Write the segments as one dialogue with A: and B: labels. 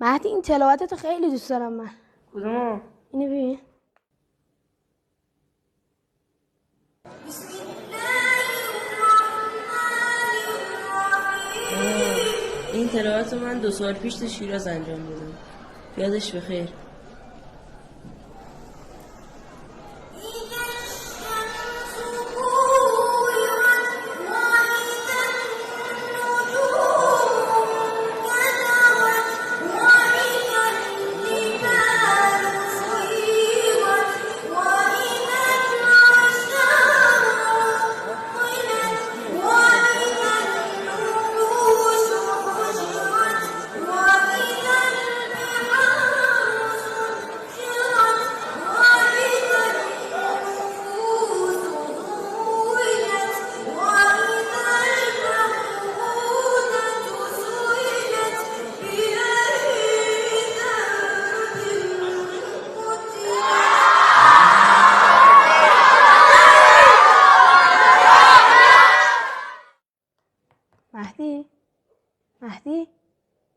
A: مهدی این تلاوتتو خیلی دوست دارم من.
B: کدومو؟
A: اینو ببین.
B: این تلاوت رو من 2 سال پیش تو شیراز انجام دادم. یادش بخیر.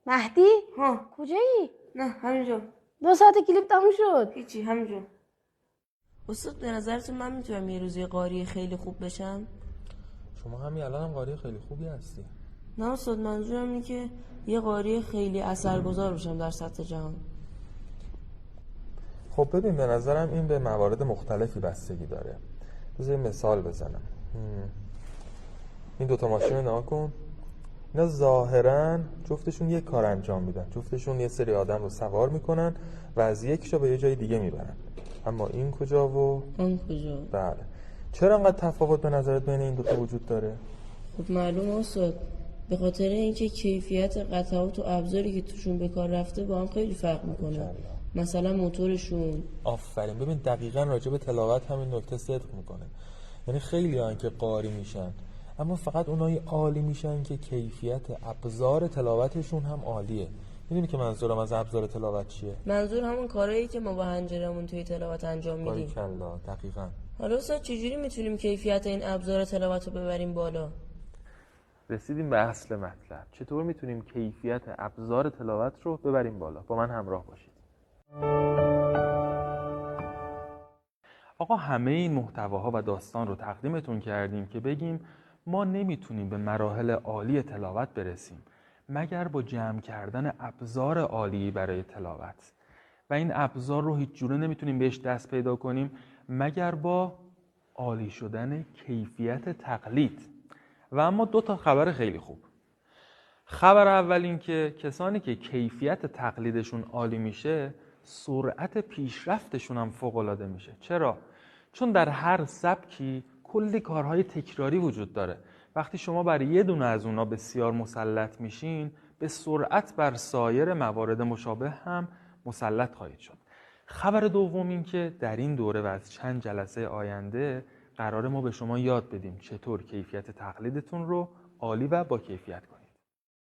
A: مهدی
B: ها
A: کجایی؟
B: نه همینجا.
A: 2 ساعت کلیپ تموم شد.
B: هیچی همینجا. استاد به نظرتون من میتونم یه روزی قاری خیلی خوب بشم؟
C: شما همین الان هم قاری خیلی خوبی هستی.
B: نه استاد، منظورم اینه که یه قاری خیلی اثرگذار بشم در سطح جهان.
C: خب ببین، به نظرم این به موارد مختلفی بستگی داره. بذار یه مثال بزنم. این 2 ماشین رو نگاه کن. اینا ظاهراً جفتشون یک کار انجام میدن، جفتشون یه سری آدم رو سوار میکنن و از یکشو به یه جای دیگه میبرن. اما این کجا و
B: اون کجا؟
C: بله. چرا انقدر تفاوت به نظرت بین این 2 وجود داره؟
B: خب معلوم استاد، به خاطر اینکه کیفیت قطعات و ابزاری که توشون به کار رفته با هم خیلی فرق میکنه. مثلا موتورشون.
C: آفرین. ببین دقیقاً راجع به تلاوت همین نکته صدق میکنه. یعنی خیلی هن که قاری میشن، اما فقط اونایی عالی میشن که کیفیت ابزار تلاوتشون هم عالیه. میدونی که منظورم از ابزار تلاوت چیه؟
B: منظور همون کارهایی که ما با هنجرمون توی تلاوت انجام میدیم.
C: باریکلا، دقیقاً.
B: حالا استاد چجوری میتونیم کیفیت این ابزار تلاوت رو ببریم بالا؟
C: رسیدیم به اصل مطلب. چطور میتونیم کیفیت ابزار تلاوت رو ببریم بالا؟ با من همراه باشید. آقا همه این محتواها و داستان رو تقدیمتون کردیم که بگیم ما نمیتونیم به مراحل عالی تلاوت برسیم مگر با جمع کردن ابزار عالی برای تلاوت، و این ابزار رو هیچ جوره نمیتونیم بهش دست پیدا کنیم مگر با عالی شدن کیفیت تقلید. و اما 2 خبر خیلی خوب. خبر اول این که کسانی که کیفیت تقلیدشون عالی میشه، سرعت پیشرفتشون هم فوق‌العاده میشه. چرا؟ چون در هر سبکی کلی کارهای تکراری وجود داره. وقتی شما بر یه دونه از اونا بسیار مسلط میشین، به سرعت بر سایر موارد مشابه هم مسلط خواهید شد. خبر دوم این که در این دوره و از چند جلسه آینده قراره ما به شما یاد بدیم چطور کیفیت تقلیدتون رو عالی و با کیفیت کنید.